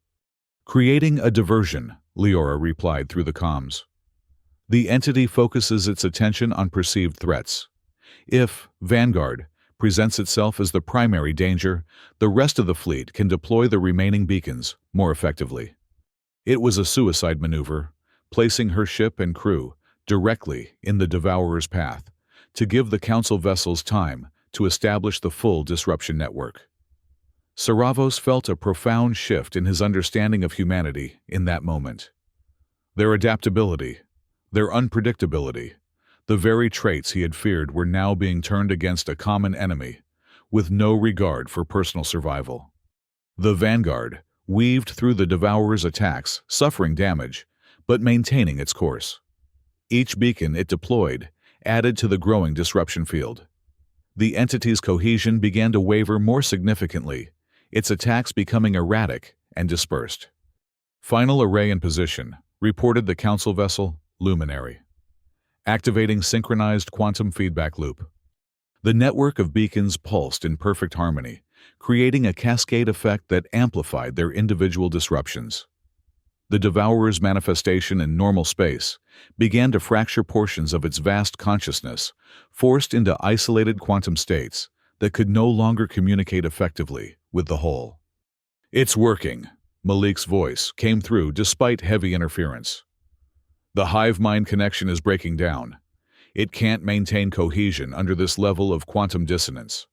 "Creating a diversion," Leora replied through the comms. "The entity focuses its attention on perceived threats. If Vanguard presents itself as the primary danger, the rest of the fleet can deploy the remaining beacons more effectively." It was a suicide maneuver, placing her ship and crew directly in the Devourer's path, to give the Council vessels time to establish the full disruption network. Saravos felt a profound shift in his understanding of humanity in that moment. Their adaptability, their unpredictability, the very traits he had feared were now being turned against a common enemy, with no regard for personal survival. The Vanguard weaved through the Devourer's attacks, suffering damage, but maintaining its course. Each beacon it deployed added to the growing disruption field. The entity's cohesion began to waver more significantly, its attacks becoming erratic and dispersed. "Final array in position," reported the Council vessel, Luminary. Activating synchronized quantum feedback loop. The network of beacons pulsed in perfect harmony, creating a cascade effect that amplified their individual disruptions. The Devourer's manifestation in normal space began to fracture portions of its vast consciousness, forced into isolated quantum states that could no longer communicate effectively with the whole. "It's working," Malik's voice came through despite heavy interference. "The hive-mind connection is breaking down. It can't maintain cohesion under this level of quantum dissonance."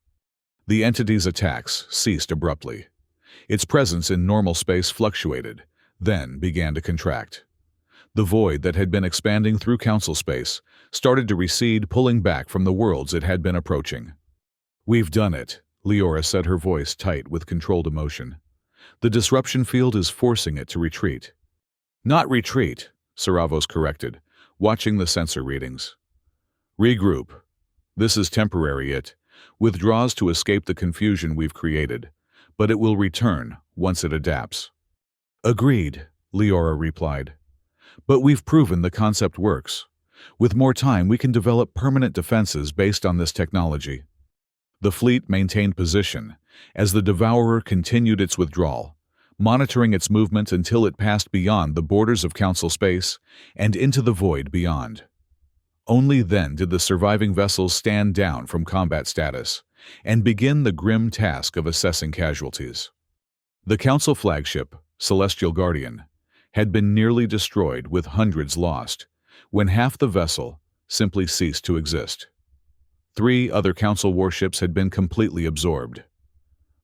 The entity's attacks ceased abruptly. Its presence in normal space fluctuated, then began to contract. The void that had been expanding through Council space started to recede, pulling back from the worlds it had been approaching. "We've done it," Leora said, her voice tight with controlled emotion. "The disruption field is forcing it to retreat." "Not retreat," Saravos corrected, watching the sensor readings. "Regroup. This is temporary. It withdraws to escape the confusion we've created, but it will return once it adapts." "Agreed," Leora replied. "But we've proven the concept works. With more time, we can develop permanent defenses based on this technology." The fleet maintained position as the Devourer continued its withdrawal, monitoring its movement until it passed beyond the borders of Council space and into the void beyond. Only then did the surviving vessels stand down from combat status and begin the grim task of assessing casualties. The Council flagship, Celestial Guardian, had been nearly destroyed with hundreds lost, when half the vessel simply ceased to exist. 3 other Council warships had been completely absorbed.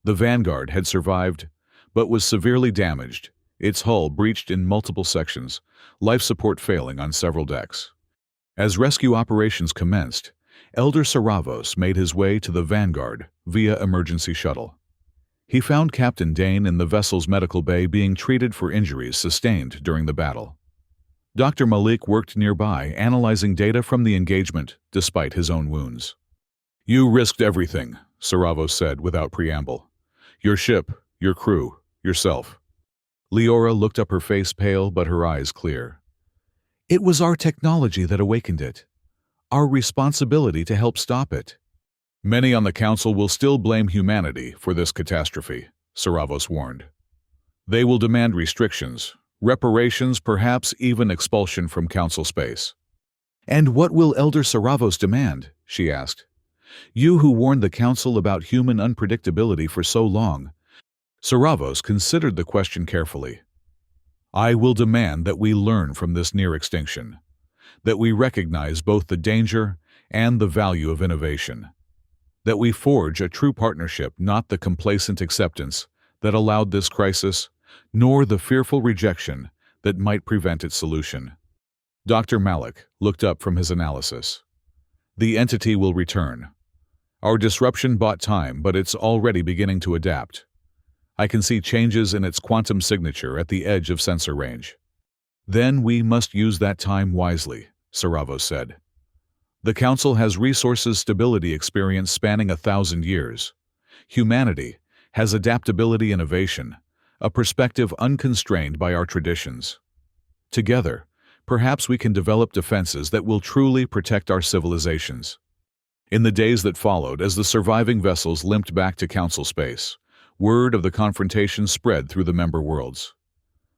The Vanguard had survived, but was severely damaged, its hull breached in multiple sections, life support failing on several decks. As rescue operations commenced, Elder Saravos made his way to the Vanguard via emergency shuttle. He found Captain Dane in the vessel's medical bay being treated for injuries sustained during the battle. Dr. Malik worked nearby, analyzing data from the engagement despite his own wounds. "You risked everything," Saravos said without preamble. "Your ship, your crew, yourself." Leora looked up, her face pale but her eyes clear. "It was our technology that awakened it. Our responsibility to help stop it." "Many on the Council will still blame humanity for this catastrophe," Saravos warned. "They will demand restrictions, reparations, perhaps even expulsion from Council space." "And what will Elder Saravos demand?" she asked. "You who warned the Council about human unpredictability for so long." Saravos considered the question carefully. I will demand that we learn from this near extinction, that we recognize both the danger and the value of innovation, that we forge a true partnership, not the complacent acceptance that allowed this crisis, nor the fearful rejection that might prevent its solution. Dr. Malik looked up from his analysis. The entity will return. Our disruption bought time, but it's already beginning to adapt. I can see changes in its quantum signature at the edge of sensor range. Then we must use that time wisely, Saravos said. The Council has resources stability experience spanning 1,000 years. Humanity has adaptability innovation, a perspective unconstrained by our traditions. Together, perhaps we can develop defenses that will truly protect our civilizations. In the days that followed, as the surviving vessels limped back to Council space, word of the confrontation spread through the member worlds.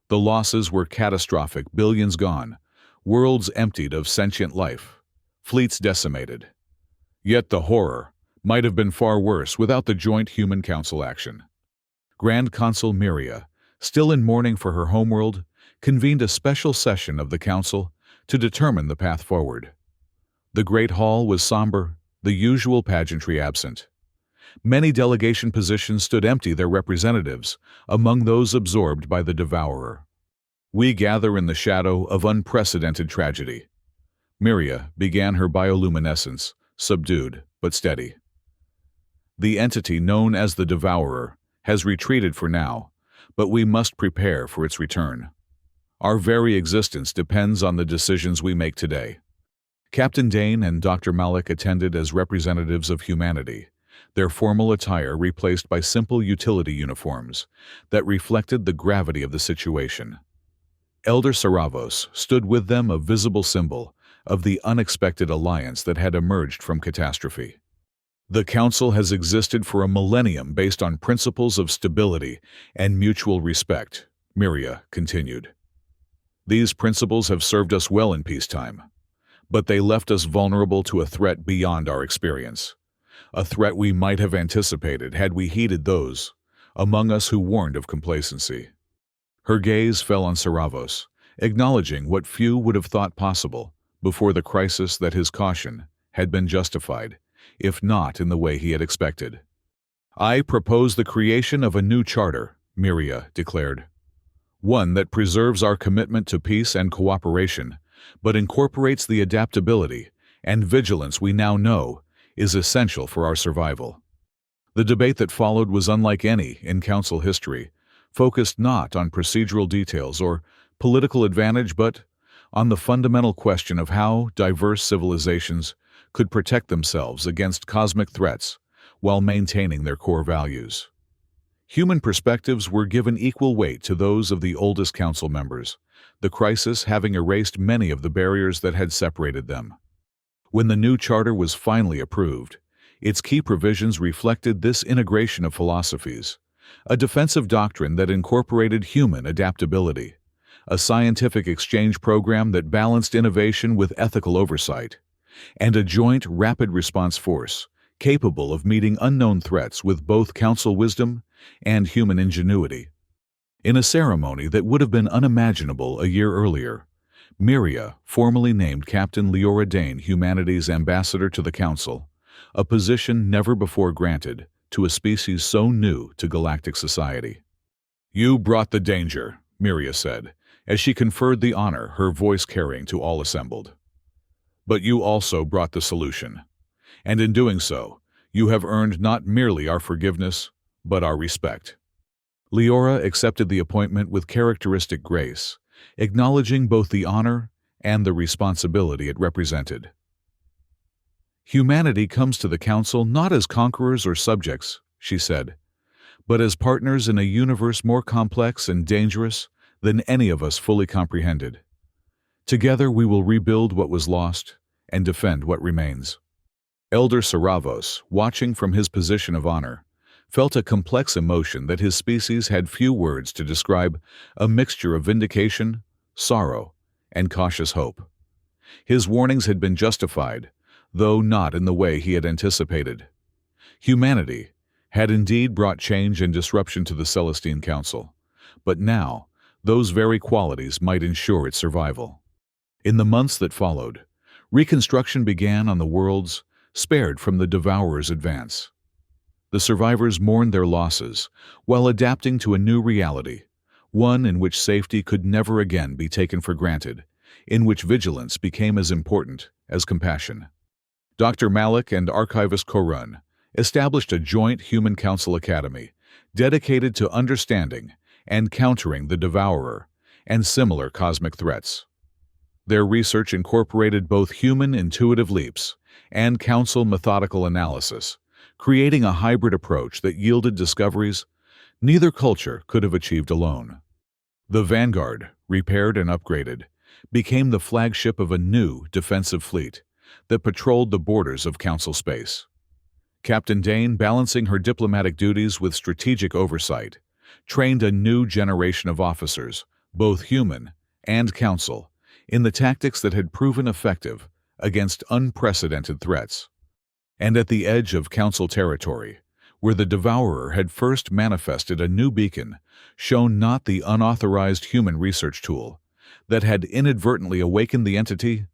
The losses were catastrophic, billions gone, worlds emptied of sentient life, fleets decimated. Yet the horror might have been far worse without the joint Human Council action. Grand Consul Miria, still in mourning for her homeworld, convened a special session of the Council to determine the path forward. The Great Hall was somber, the usual pageantry absent. Many delegation positions stood empty, their representatives among those absorbed by the Devourer. We gather in the shadow of unprecedented tragedy. Miria began her bioluminescence, subdued but steady. The entity known as the Devourer has retreated for now, but we must prepare for its return. Our very existence depends on the decisions we make today. Captain Dane and Dr. Malik attended as representatives of humanity, their formal attire replaced by simple utility uniforms that reflected the gravity of the situation. Elder Saravos stood with them, a visible symbol of the unexpected alliance that had emerged from catastrophe. The Council has existed for a millennium based on principles of stability and mutual respect, Miria continued. These principles have served us well in peacetime, but they left us vulnerable to a threat beyond our experience, a threat we might have anticipated had we heeded those among us who warned of complacency. Her gaze fell on Saravos, acknowledging what few would have thought possible before the crisis, that his caution had been justified, if not in the way he had expected. I propose the creation of a new charter, Miria declared. One that preserves our commitment to peace and cooperation, but incorporates the adaptability and vigilance we now know is essential for our survival. The debate that followed was unlike any in Council history, focused not on procedural details or political advantage, but on the fundamental question of how diverse civilizations could protect themselves against cosmic threats while maintaining their core values. Human perspectives were given equal weight to those of the oldest Council members, the crisis having erased many of the barriers that had separated them. When the new charter was finally approved, its key provisions reflected this integration of philosophies, a defensive doctrine that incorporated human adaptability, a scientific exchange program that balanced innovation with ethical oversight, and a joint rapid response force capable of meeting unknown threats with both Council wisdom and human ingenuity. In a ceremony that would have been unimaginable a year earlier, Miria formally named Captain Leora Dane Humanity's ambassador to the Council, a position never before granted to a species so new to galactic society. You brought the danger, Miria said, as she conferred the honor, her voice carrying to all assembled. But you also brought the solution, and in doing so, you have earned not merely our forgiveness, but our respect. Leora accepted the appointment with characteristic grace, acknowledging both the honor and the responsibility it represented. Humanity comes to the Council not as conquerors or subjects, she said, but as partners in a universe more complex and dangerous than any of us fully comprehended. Together we will rebuild what was lost and defend what remains. Elder Saravos, watching from his position of honor, felt a complex emotion that his species had few words to describe, a mixture of vindication, sorrow, and cautious hope. His warnings had been justified, though not in the way he had anticipated. Humanity had indeed brought change and disruption to the Celestine Council, but now those very qualities might ensure its survival. In the months that followed, reconstruction began on the worlds spared from the Devourer's advance. The survivors mourned their losses while adapting to a new reality, one in which safety could never again be taken for granted, in which vigilance became as important as compassion. Dr. Malik and archivist Korun established a joint Human Council Academy dedicated to understanding and countering the Devourer and similar cosmic threats. Their research incorporated both human intuitive leaps and council methodical analysis, creating a hybrid approach that yielded discoveries neither culture could have achieved alone. The Vanguard, repaired and upgraded, became the flagship of a new defensive fleet that patrolled the borders of Council space. Captain Dane, balancing her diplomatic duties with strategic oversight, trained a new generation of officers, both human and Council, in the tactics that had proven effective against unprecedented threats. And at the edge of Council territory, where the Devourer had first manifested, a new beacon shone, not the unauthorized human research tool that had inadvertently awakened the entity,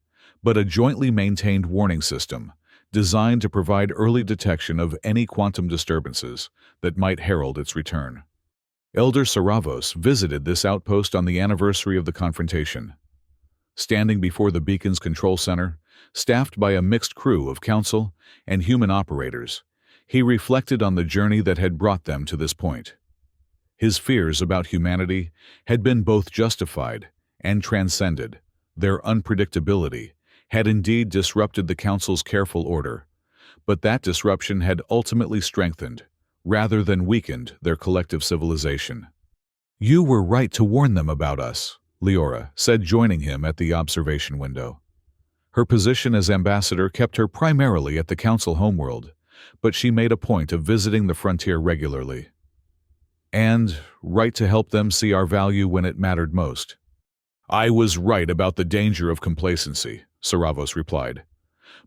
but a jointly maintained warning system designed to provide early detection of any quantum disturbances that might herald its return. Elder Saravos visited this outpost on the anniversary of the confrontation. Standing before the beacon's control center, staffed by a mixed crew of Council and human operators, he reflected on the journey that had brought them to this point. His fears about humanity had been both justified and transcended. Their unpredictability had indeed disrupted the Council's careful order, but that disruption had ultimately strengthened, rather than weakened, their collective civilization. "You were right to warn them about us," Leora said, joining him at the observation window. Her position as ambassador kept her primarily at the Council homeworld, but she made a point of visiting the frontier regularly. "And right to help them see our value when it mattered most." "I was right about the danger of complacency," Saravos replied,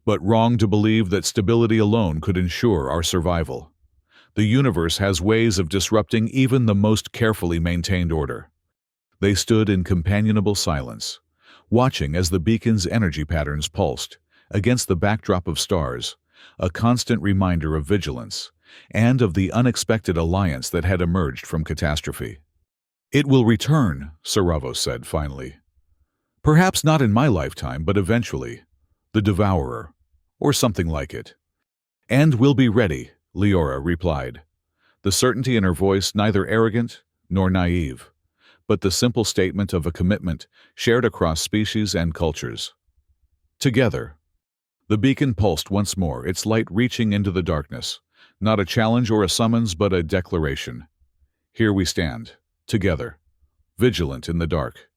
"but wrong to believe that stability alone could ensure our survival. The universe has ways of disrupting even the most carefully maintained order." They stood in companionable silence, watching as the beacon's energy patterns pulsed against the backdrop of stars, a constant reminder of vigilance and of the unexpected alliance that had emerged from catastrophe. "It will return," Saravos said finally. "Perhaps not in my lifetime, but eventually. The Devourer, or something like it." "And we'll be ready," Leora replied, the certainty in her voice neither arrogant nor naive, but the simple statement of a commitment shared across species and cultures. Together. The beacon pulsed once more, its light reaching into the darkness, not a challenge or a summons, but a declaration. Here we stand, together, vigilant in the dark,